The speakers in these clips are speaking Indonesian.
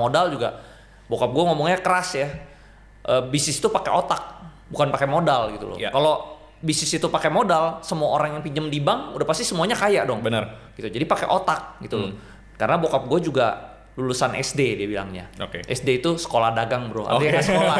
Modal juga bokap gue ngomongnya keras ya. Bisnis itu pakai otak, bukan pakai modal gitu loh. Yeah. Kalau bisnis itu pakai modal, semua orang yang pinjam di bank udah pasti semuanya kaya dong. Benar. Gitu. Jadi pakai otak gitu loh. Karena bokap gue juga lulusan SD dia bilangnya. Oke. SD itu sekolah dagang bro, artinya nggak sekolah.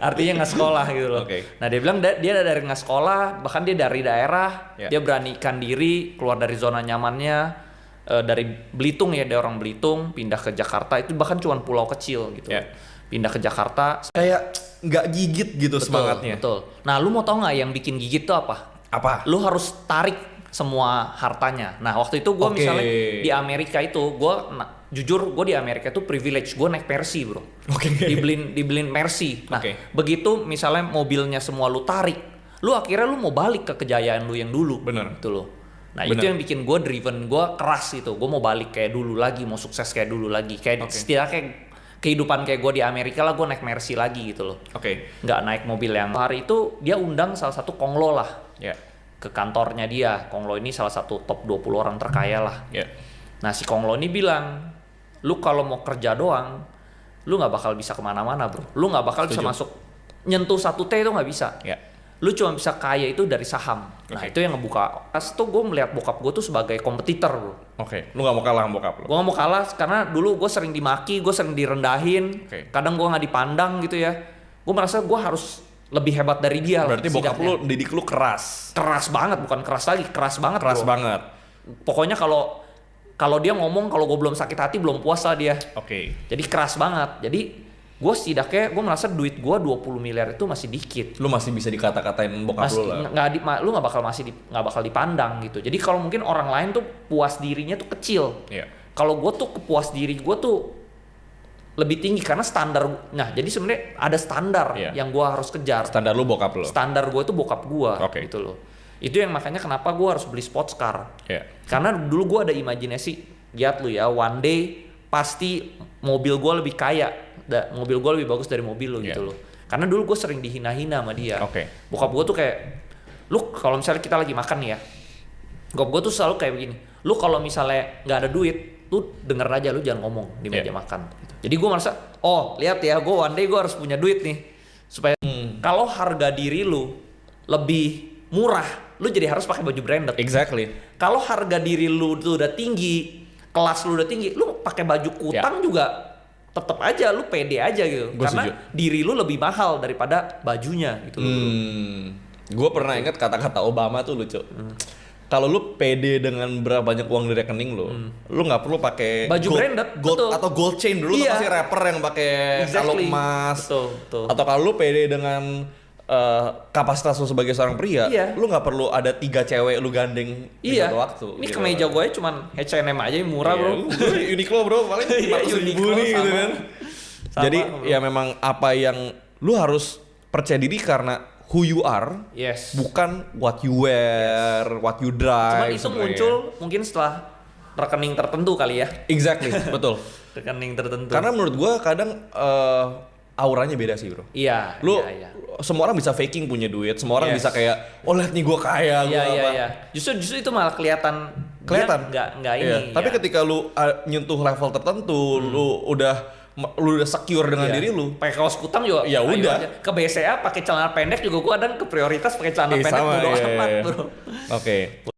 Artinya nggak sekolah gitu loh. Oke. Nah dia bilang dia dari nggak sekolah, bahkan dia dari daerah, Yeah. dia beranikan diri keluar dari zona nyamannya. Dari Belitung ya, dia orang Belitung pindah ke Jakarta, itu bahkan cuma pulau kecil gitu. Yeah. Pindah ke Jakarta. Kayak nggak gigit gitu semangatnya. Betul. Nah lu mau tau nggak yang bikin gigit tuh apa? Apa? Lu harus tarik semua hartanya. Nah waktu itu gue Oke. misalnya di Amerika itu, jujur gue di Amerika itu privilege, gue naik Mercy bro. Oke. Dibeliin Mercy. Nah begitu misalnya mobilnya semua lu tarik, lu akhirnya lu mau balik ke kejayaan lu yang dulu. Bener. Gitu loh. Nah Bener. itu yang bikin gue driven, gue keras gitu. Gue mau balik kayak dulu lagi, mau sukses kayak dulu lagi. Kayak setidaknya kayak kehidupan kayak gue di Amerika lah, gue naik Mercy lagi gitu loh. Oke. Nggak naik mobil yang hari itu dia undang salah satu konglo lah Ya. ke kantornya dia. Konglo ini salah satu top 20 orang terkaya lah. Ya. Nah si Konglo ini bilang, lu kalau mau kerja doang, lu nggak bakal bisa kemana-mana bro. Lu nggak bakal bisa masuk nyentuh 1T itu nggak bisa. Ya. Lu cuma bisa kaya itu dari saham. Nah Oke. itu yang ngebuka. Pas tuh gue melihat bokap gue tuh sebagai kompetitor bro. Oke. Lu nggak mau kalah sama bokap lu? Gue gak mau kalah karena dulu gue sering dimaki, gue sering direndahin. Oke. Kadang gue nggak dipandang gitu ya. Gue merasa gue harus lebih hebat dari dia. Berarti lah, bokap setidaknya. lu didik lu keras. Keras banget, bukan keras lagi, keras banget. Keras bro. banget. Pokoknya kalau dia ngomong, kalau gue belum sakit hati belum puas lah dia. Oke. Jadi keras banget. Jadi gue setidaknya gue merasa duit gue 20 miliar itu masih dikit. Lu masih bisa dikata-katain bokap Masih lu lah. lu nggak bakal dipandang gitu. Jadi kalau mungkin orang lain tuh puas dirinya tuh kecil. Iya. Kalau gue tuh kepuas diri gue tuh lebih tinggi karena standar. Nah jadi sebenarnya ada standar Iya. yang gue harus kejar. Standar lu bokap lu. Standar gue itu bokap gue Oke. gitu loh. Itu yang makanya kenapa gue harus beli sports car. Iya. Karena dulu gue ada imajinasi, lihat lu ya, one day pasti mobil gue lebih kaya, mobil gue lebih bagus dari mobil lu gitu loh. Karena dulu gue sering dihina-hina sama dia. Oke. Bokap gue tuh kayak, lu kalau misalnya kita lagi makan nih ya, bokap gue tuh selalu kayak begini, lu kalau misalnya nggak ada duit, lu denger aja, lu jangan ngomong di meja makan. Gitu. Jadi gue merasa, oh lihat ya, gue one day gue harus punya duit nih, supaya kalau harga diri lu lebih murah, lu jadi harus pakai baju branded. Exactly. Kalau harga diri lu tuh udah tinggi, kelas lu udah tinggi, lu pakai baju kutang juga tetap aja lu pede aja gitu. Gua Karena setuju. diri lu lebih mahal daripada bajunya gitu loh. Gue pernah ingat kata-kata Obama tuh lucu. Kalau lu pede dengan berapa banyak uang di rekening lu nggak perlu pakai Baju branded, gold betul. atau gold chain dulu. Iya. Tuh pasti rapper yang pakai kalung emas. Betul. Atau kalau lu pede dengan kapasitas lu sebagai seorang pria, Iya. lu nggak perlu ada 3 cewek lu gandeng di Iya. satu waktu. Ini gitu. kemeja gue cuman H&M aja yang murah bro. Uniqlo bro, paling Iya, 500.000 Uniqlo nih gitu sama. kan. Sama, Jadi bro. ya memang apa yang lu harus percaya diri karena who you are, Yes. bukan what you wear, what you Cuman drive. itu sebenarnya. muncul mungkin setelah rekening tertentu kali ya. Exactly, betul. Rekening tertentu. Karena menurut gua kadang auranya beda sih bro. Iya. Lu iya. semua orang bisa faking punya duit, semua orang Yes. bisa kayak, oh lihat nih gua kaya, gua apa. Iya. Justru itu malah kelihatan. Kelihatan. Nggak ini. Iya. Tapi ya. ketika lu nyentuh level tertentu, lu udah secure dengan Iya. diri lu. Pakai kaos kutang juga. Ya ayo udah. aja. Ke BCA pakai celana pendek juga gua kadang ke prioritas pakai celana pendek Sama, bodo iya, amat iya. bro. Oke.